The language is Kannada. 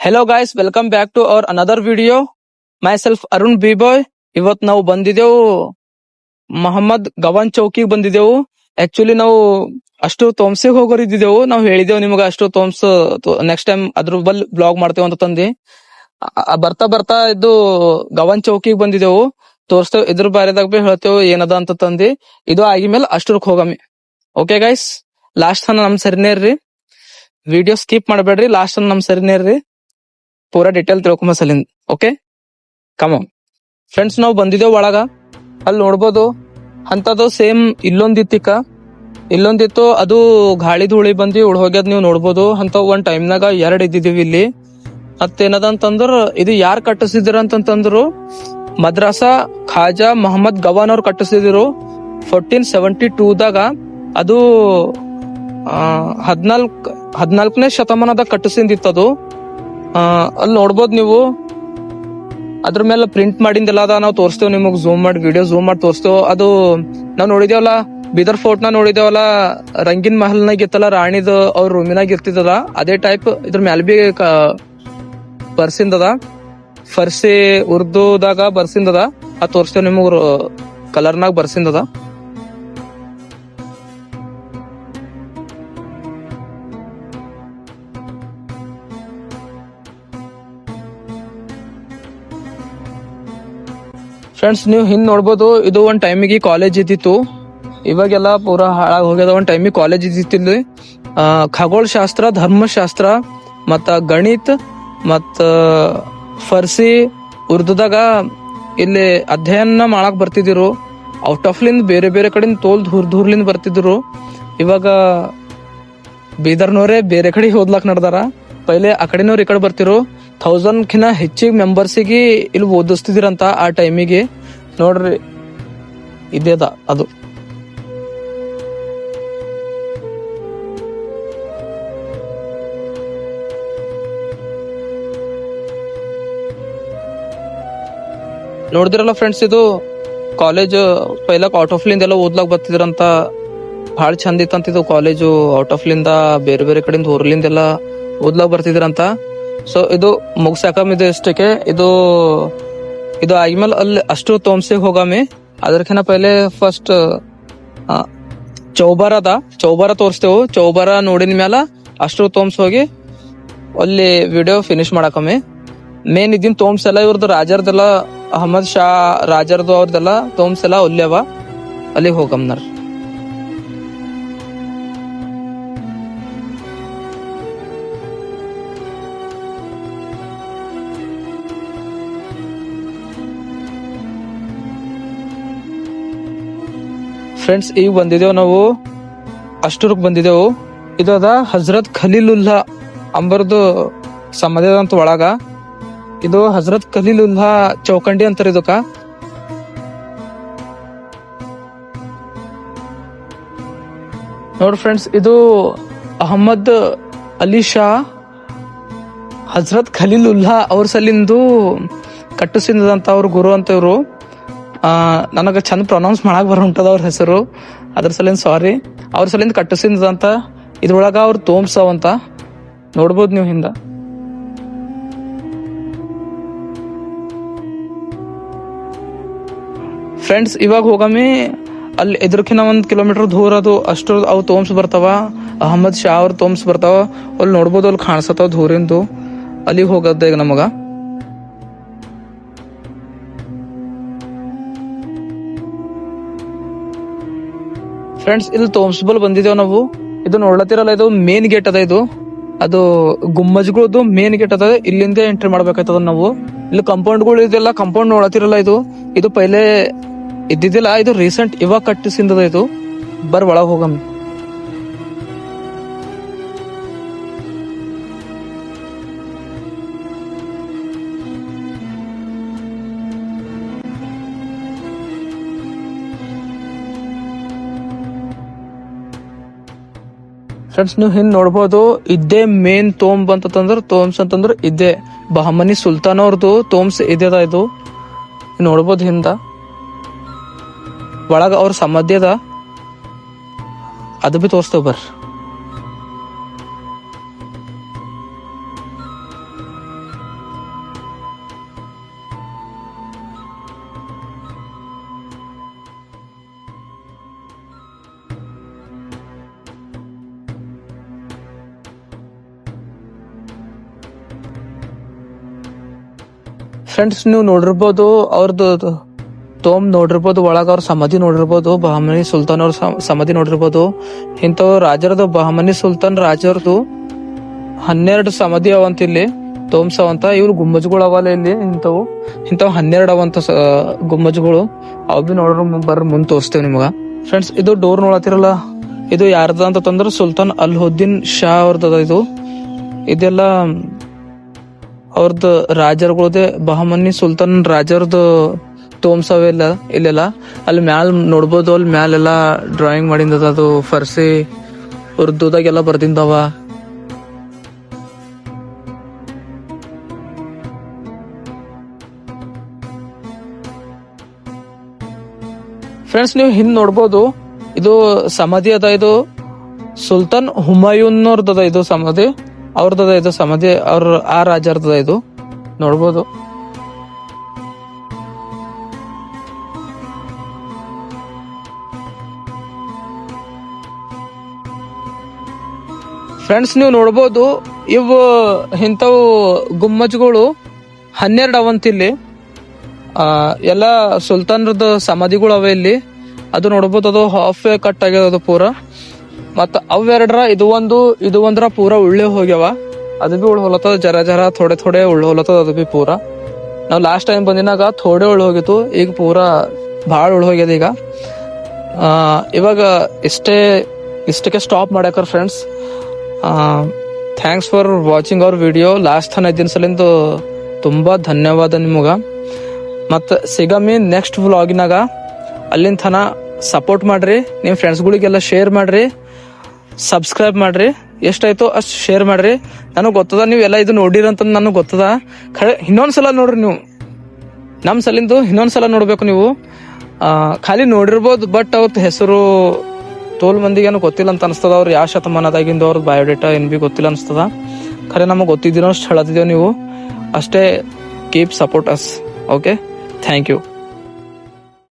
Hello guys, welcome back to our another video. Myself Arun B boy. ಇವತ್ ನಾವು ಬಂದಿದ್ದೆವು ಮೊಹಮ್ಮದ್ ಗವಾನ್ ಚೌಕಿಗೆ ಬಂದಿದ್ದೆವು. ಆಕ್ಚುಲಿ ನಾವು ಅಷ್ಟು ತೋಮ್ಸಿಗೆ ಹೋಗೋರಿದ್ದೆವು. ನಾವು ಹೇಳಿದೆವು ನಿಮ್ಗೆ ಅಷ್ಟು ತೋಮ್ಸ್ ನೆಕ್ಸ್ಟ್ ಟೈಮ್ ಅದ್ರ ಬಲ್ ಬ್ಲಾಗ್ ಮಾಡ್ತೇವೆ ಅಂತ ತಂದಿ. ಬರ್ತಾ ಬರ್ತಾ ಇದು ಗವಾನ್ ಚೌಕಿಗೆ ಬಂದಿದ್ದೆವು. ತೋರ್ಸ್ತೇವ್, ಇದ್ರ ಬಾರಿದಾಗ ಬಿ ಹೇಳ್ತೇವೆ ಏನದ ಅಂತ ತಂದಿ. ಇದು ಆಗಿದ್ಮೇಲೆ ಅಷ್ಟಕ್ಕೆ ಹೋಗಮ್ಮಿ. ಓಕೆ ಗೈಸ್, ಲಾಸ್ಟ್ ತನ ನಮ್ ಸರಿನೇ ಇರ್ರಿ, ವಿಡಿಯೋ ಸ್ಕಿಪ್ ಮಾಡಬೇಡ್ರಿ. ಲಾಸ್ಟ್ ತನ ನಮ್ ಸರಿನೇ ಇರ್ರಿ, ಪೂರಾ ಡಿಟೇಲ್ ತಿಳ್ಕೊಂಬ ಸಲಿಂದ. ಓಕೆ, ಕಮ್ ಫ್ರೆಂಡ್ಸ್, ನಾವು ಬಂದಿದ್ದೇವ್ ಒಳಗ. ಅಲ್ಲಿ ನೋಡ್ಬೋದು ಅಂತದು ಸೇಮ್ ಇಲ್ಲೊಂದಿತ್ತು. ಅದು ಗಾಳಿ ಧೂಳಿ ಬಂದಿ ಉಳ್ ಹೋಗ್ಯದ್ ನೀವು ನೋಡ್ಬೋದು. ಅಂತ ಒಂದ್ ಟೈಮ್ನಾಗ 2 ಇದ್ದಿದ್ದೀವಿ ಇಲ್ಲಿ. ಮತ್ತೇನದ ಅಂತಂದ್ರ ಇದು ಯಾರು ಕಟ್ಟಿಸಿದಿರ ಅಂತಂತಂದ್ರು, ಮದ್ರಾಸಾ ಖಾಜಾ ಮೊಹಮ್ಮದ್ ಗವಾನ್ ಅವ್ರು ಕಟ್ಟಿಸಿದಿರು 1472ದಾಗ. ಅದು 14ನೇ ಶತಮಾನದಾಗ ಕಟ್ಟಿಸಿದಿತ್ತದು. ಅಲ್ಲಿ ನೋಡ್ಬೋದು ನೀವು, ಅದ್ರ ಮೇಲೆ ಪ್ರಿಂಟ್ ಮಾಡಿಂದೆಲ್ಲ ಅದ. ನಾವು ತೋರಿಸ್ತೇವೆ ನಿಮಗ್, ವಿಡಿಯೋ ಝೂಮ್ ಮಾಡಿ ತೋರಿಸ್ತೇವೆ. ಅದು ನಾವ್ ನೋಡಿದೇವಲ್ಲ, ಬೀದರ್ ಫೋರ್ಟ್ ನ ನೋಡಿದೇವಲ್ಲ, ರಂಗಿನ್ ಮಹಲ್ನಾಗ ಇತ್ತಲ್ಲ, ರಾಣಿದ ಅವ್ರ ರೂಮಿನಾಗ ಇರ್ತಿದ್ದದ. ಅದೇ ಟೈಪ್ ಇದ್ರ ಮ್ಯಾಲ ಬಿ ಬರ್ಸಿಂದದ, ಫರ್ಸಿ ಉರ್ದುದಾಗ ಬರ್ಸಿಂದದ. ಅದು ತೋರಿಸ್ತೇವೆ ನಿಮಗ್, ಕಲರ್ನಾಗ ಬರ್ಸಿಂದದ. ಫ್ರೆಂಡ್ಸ್, ನೀವು ಹಿಂದ್ ನೋಡ್ಬೋದು, ಇದು ಒಂದ್ ಟೈಮಿಗೆ ಕಾಲೇಜ್ ಇದ್ದಿತ್ತು. ಇವಾಗೆಲ್ಲ ಪೂರಾ ಹಾಳಾಗಿ ಹೋಗ್ಯದ. ಒಂದ್ ಟೈಮಿಗೆ ಕಾಲೇಜ್ ಇದ್ದಿತ್ತು ಇಲ್ಲಿ. ಖಗೋಳಶಾಸ್ತ್ರ, ಧರ್ಮಶಾಸ್ತ್ರ, ಮತ್ತ ಗಣಿತ್, ಮತ್ತ ಫರ್ಸಿ, ಉರ್ದುದಾಗ ಇಲ್ಲಿ ಅಧ್ಯಯನ ಮಾಡಕ್ ಬರ್ತಿದ್ರು. ಔಟ್ ಆಫ್ ಲಿಂದ ಬೇರೆ ಬೇರೆ ಕಡೆಯಿಂದ ತೋಲ್ ದೂರ್ಲಿಂದ ಬರ್ತಿದ್ರು. ಇವಾಗ ಬೀದರ್ನವ್ರೆ ಬೇರೆ ಕಡೆ ಓದ್ಲಾಕ್ ನಡ್ದಾರ. ಪೈಲೆ ಆ ಕಡೆನವ್ರು ಈ ಕಡೆ ಬರ್ತಿರು. 1000 ಹೆಚ್ಚಿಗೆ ಮೆಂಬರ್ಸಿಗೆ ಇಲ್ಲಿ ಓದಿಸ್ತಿದಿರಂತ ಆ ಟೈಮಿಗೆ. ನೋಡ್ರಿ, ಇದೇದ ಅದು. ನೋಡಿದ್ರಲ್ಲ ಫ್ರೆಂಡ್ಸ್, ಇದು ಕಾಲೇಜ್ ಪೈಲಕ್ ಔಟ್ ಆಫ್ ಲಿಂದ ಎಲ್ಲ ಓದ್ಲಾಕ್ ಬರ್ತಿದ್ರಂತ. ಬಹಳ ಚಂದ ಇತ್ತಂತ ಇದು ಕಾಲೇಜು. ಔಟ್ ಆಫ್ ಲಿಂದ ಬೇರೆ ಬೇರೆ ಕಡೆಯಿಂದ ಊರ್ಲಿಂದೆಲ್ಲ ಓದ್ಲಾಕ್ ಬರ್ತಿದ್ರಂತ. ಸೊ ಇದು ಮುಗ್ಸಾಕಮಿದೆ ಇಷ್ಟಕ್ಕೆ. ಇದು ಆಗಿದ್ಮೇಲೆ ಅಲ್ಲಿ ಅಷ್ಟು ತೋಮ್ಸಿಗೆ ಹೋಗಾಮಿ. ಅದಕ್ಕಿಂತ ಪೈಲೆ ಫಸ್ಟ್ ಚೌಬಾರ ತೋರಿಸ್ತೇವು. ಚೌಬಾರ ನೋಡಿನ ಮ್ಯಾಲ ಅಷ್ಟು ತೋಮ್ಸ್ ಹೋಗಿ ಅಲ್ಲಿ ವಿಡಿಯೋ ಫಿನಿಶ್ ಮಾಡಾಕಮ್ಮಿ. ಮೇನ್ ಇದಿನ್ ತೋಮ್ಸ್ ಎಲ್ಲ ಇವ್ರದ್ದು ರಾಜರ್ದೆಲ್ಲ, ಅಹಮದ್ ಶಾ ರಾಜರ್ದು ಅವ್ರದೆಲ್ಲ ತೋಮ್ಸ್ ಎಲ್ಲ ಅಲ್ಲಿ ಅವ. ಅಲ್ಲಿಗೆ ಹೋಗಮ್ನರ್. ಫ್ರೆಂಡ್ಸ್, ಈಗ ಬಂದಿದ್ದೇವು ನಾವು, ಅಷ್ಟೂರ್ಗ್ ಬಂದಿದ್ದೆವು. ಇದು ಅದ ಹಜರತ್ ಖಲೀಲುಲ್ಲಾ ಅಂಬರ್ದು ಸಮಾಧಿ ಅಂತ ಒಳಗ. ಇದು ಹಜರತ್ ಖಲೀಲುಲ್ಲಾ ಚೌಕಂಡಿ ಅಂತಾರ ಇದಕ್ಕ. ನೋಡ್ರಿ ಫ್ರೆಂಡ್ಸ್, ಇದು ಅಹಮದ್ ಅಲಿ ಶಾ ಹಜರತ್ ಖಲೀಲುಲ್ಲಾ ಅವ್ರ ಸಲಿಂದು ಕಟ್ಟಿಸಿದಂತ ಅವ್ರ ಗುರು ಅಂತ ಇವ್ರು. ನನಗ ಚಂದ ಪ್ರೊನೌನ್ಸ್ ಮಾಡಕ್ ಬರುಂಟದ ಅವ್ರ ಹೆಸರು, ಅದ್ರ ಸಲಿಂದ ಸಾರಿ. ಅವ್ರ ಸಲಿಂದ ಕಟ್ಟಿಸಿದಂತ. ಇದ್ರೊಳಗ ಅವ್ರ ತೋಮ್ಸವಂತ ನೋಡ್ಬೋದು ನೀವು ಹಿಂದ. ಫ್ರೆಂಡ್ಸ್, ಇವಾಗ ಹೋಗಮ್ಮಿ. ಅಲ್ಲಿ ಎದ್ರಕಿನ 1 ಕಿಲೋಮೀಟರ್ ದೂರ ಅದು ಅಷ್ಟು ಅವು ತೋಮ್ಸ್ ಬರ್ತಾವ. ಅಹಮದ್ ಶಾ ಅವ್ರ ತೋಮ್ಸ್ ಬರ್ತಾವ. ಅಲ್ಲಿ ನೋಡ್ಬೋದು, ಅಲ್ಲಿ ಕಾಣಿಸತಾವ ದೂರಿಂದು. ಅಲ್ಲಿಗೆ ಹೋಗದ ಈಗ ನಮಗ. ಫ್ರೆಂಡ್ಸ್, ಇಲ್ಲಿ ತೋಮ್ಸ್ಬಲ್ ಬಂದಿದ್ದೇವ್ ನಾವು. ಇದು ನೋಡ್ಲತ್ತಿರಲ್ಲ, ಇದು ಮೇನ್ ಗೇಟ್ ಅದ. ಅದು ಗುಮ್ಮಜ್ಗಳದ್ದು ಮೇನ್ ಗೇಟ್ ಅದ. ಇಲ್ಲಿಂದ ಎಂಟ್ರಿ ಮಾಡ್ಬೇಕಾಯ್ತದ ನಾವು. ಇಲ್ಲಿ ಕಂಪೌಂಡ್ಗಳು ಇದೆಲ್ಲ, ಕಂಪೌಂಡ್ ನೋಡತ್ತಿರಲ್ಲ, ಇದು ಪೈಲೆ ಇದ್ದಿದ್ದಿಲ್ಲ. ಇದು ರೀಸೆಂಟ್ ಇವಾಗ ಕಟ್ಟಿಸಿಂದದ. ಇದು ಒಳಗ್ ಹೋಗಮ್. ಫ್ರೆಂಡ್ಸ್, ನೀವು ಹಿಂದ್ ನೋಡ್ಬೋದು, ಇದೇ ಮೇನ್ ತೋಮ್ಸ್ ಅಂತಂದ್ರ ಇದೇ ಬಹಮನಿ ಸುಲ್ತಾನ್ ಅವ್ರದ್ದು ತೋಮ್ಸ್ ಇದೆದ. ಇದು ನೋಡ್ಬೋದು ಹಿಂದ. ಒಳಗ ಅವ್ರ ಸಮಾಧಿ ಅದ, ಅದು ಬಿ ತೋರಿಸ್ತೇವೆ ಬರ್ರಿ. ಫ್ರೆಂಡ್ಸ್ ನೀವು ನೋಡಿರ್ಬೋದು ಅವ್ರದ್ದು ತೋಮ್ ನೋಡಿರ್ಬೋದು, ಒಳಗ ಅವ್ರ ಸಮಾಧಿ ನೋಡಿರ್ಬೋದು, ಬಹಮನಿ ಸುಲ್ತಾನ್ ಅವ್ರ ಸಮಾಧಿ ನೋಡಿರ್ಬೋದು. ಇಂಥವ್ ರಾಜರದು ಬಹಮನಿ ಸುಲ್ತಾನ್ ರಾಜರದು 12 ಸಮಾಧಿ ಅವಂತ ಇಲ್ಲಿ ತೋಮ್ಸ್ ಅವಂತ. ಇವ್ರು ಗುಮ್ಮಜ್ಗಳು ಅವಲ್ಲ ಇಲ್ಲಿ, ಇಂಥವು 12 ಅವಂತ ಗುಮ್ಮಜ್ಗಳು. ಅವ್ ಬಿ ನೋಡ್ರ ಬರ್ರ ಮುಂದ್ ತೋರಿಸ್ತೇವೆ ನಿಮ್ಗ. ಫ್ರೆಂಡ್ಸ್ ಇದು ಡೋರ್ ನೋಡತ್ತಿರಲ್ಲ, ಇದು ಯಾರ್ದ ಅಂತಂದ್ರ ಸುಲ್ತಾನ್ ಅಲ್ಹುದ್ದೀನ್ ಶಾ ಅವ್ರದ್ದು. ಇದೆಲ್ಲ ಅವ್ರದ್ದು ರಾಜರುಗಳದೇ, ಬಹಮನಿ ಸುಲ್ತಾನ್ ರಾಜರದು ತೋಮ್ಸ್ ಅವೆಲ್ಲ ಇಲ್ಲೆಲ್ಲ. ಅಲ್ಲಿ ಮ್ಯಾಲ್ ನೋಡ್ಬೋದು, ಅಲ್ಲಿ ಮ್ಯಾಲೆಲ್ಲ ಡ್ರಾಯಿಂಗ್ ಮಾಡಿಂದದ, ಅದು ಫರ್ಸಿ ಉರ್ದುದಾಗೆಲ್ಲ ಬರ್ದಿಂದವ. ಫ್ರೆಂಡ್ಸ್ ನೀವು ಹಿಂದ್ ನೋಡ್ಬೋದು, ಇದು ಸಮಾಧಿ ಅದ. ಇದು ಸುಲ್ತಾನ್ ಹುಮಾಯೂನ್ ಅವ್ರದದ ಇದು ಸಮಾಧಿ, ಅವ್ರದದ ಇದು ಸಮಾಧಿ, ಅವ್ರ ಆ ರಾಜರ್ದದ ಇದು ನೋಡ್ಬೋದು. ಫ್ರೆಂಡ್ಸ್ ನೀವು ನೋಡ್ಬೋದು, ಇವು ಇಂಥವು ಗುಮ್ಮಜ್ಗಳು 12 ಅವಂತ ಇಲ್ಲಿ. ಎಲ್ಲ ಸುಲ್ತಾನ್ರದ್ದು ಸಮಾಧಿಗಳು ಅವೆ ಇಲ್ಲಿ. ಅದು ನೋಡ್ಬೋದು, ಅದು ಹಾಫ್ ಕಟ್ ಆಗ್ಯದ ಅದು ಪೂರ. ಮತ್ತ ಅವೆರಡರ ಇದು ಒಂದ್ರ ಪೂರ ಉಳ್ಳೆ ಹೋಗ್ಯಾವ. ಅದು ಬಿ ಉಳ್ ಹೊಲತ್ತದ, ಜರ ಥೋಡೆ ಉಳ್ಳ ಹೊಲತ್ತದ ಅದು ಬಿ ಪೂರ. ನಾವ್ ಲಾಸ್ಟ್ ಟೈಮ್ ಬಂದಿನಾಗ ಥೋಡೆ ಉಳ್ಳ ಹೋಗಿತ್ತು, ಈಗ ಪೂರ ಭಾಳ ಉಳ್ಳ ಹೋಗ್ಯದ ಈಗ. ಇವಾಗ ಇಷ್ಟಕ್ಕೆ ಸ್ಟಾಪ್ ಮಾಡ್ಯಾಕರ್ friends. Thanks for watching our video. Last ತನ ಇದ್ದಿನ ಸಲಿಂದ ತುಂಬಾ ಧನ್ಯವಾದ ನಿಮಗ. ಮತ್ತ ಸಿಗಮಿ ನೆಕ್ಸ್ಟ್ ವ್ಲಾಗಿನಾಗ. ಅಲ್ಲಿನ ತನ ಸಪೋರ್ಟ್ ಮಾಡ್ರಿ, ನಿಮ್ ಫ್ರೆಂಡ್ಸ್ಗಳಿಗೆಲ್ಲ ಶೇರ್ ಮಾಡ್ರಿ, ಸಬ್ಸ್ಕ್ರೈಬ್ ಮಾಡ್ರಿ, ಎಷ್ಟಾಯ್ತೋ ಅಷ್ಟು ಶೇರ್ ಮಾಡ್ರಿ. ನನಗೆ ಗೊತ್ತದ ನೀವೆಲ್ಲ ಇದು ನೋಡಿರಂತ ನನಗೆ ಗೊತ್ತದ. ಖರೆ ಇನ್ನೊಂದ್ಸಲ ನೋಡ್ರಿ ನೀವು, ನಮ್ ಸಲಿಂದು ಇನ್ನೊಂದ್ಸಲ ನೋಡ್ಬೇಕು ನೀವು. ಖಾಲಿ ನೋಡಿರ್ಬೋದು, ಬಟ್ ಅವ್ರ ಹೆಸರು ತೋಲ್ ಮಂದಿಗೇನು ಗೊತ್ತಿಲ್ಲ ಅಂತ ಅನಿಸ್ತದ. ಅವ್ರು ಯಾವ ಶತಮಾನದಾಗಿಂದ ಅವ್ರದ್ದು ಬಯೋಡೇಟಾ ಏನ್ ಬಿ ಗೊತ್ತಿಲ್ಲ ಅನಿಸ್ತದ. ಖರೆ ನಮಗೆ ಗೊತ್ತಿದ್ದೀನೋ ಅಷ್ಟು ಹೇಳತ್ತಿದ್ದೇವೆ. ನೀವು ಅಷ್ಟೇ keep support us. Okay, thank you.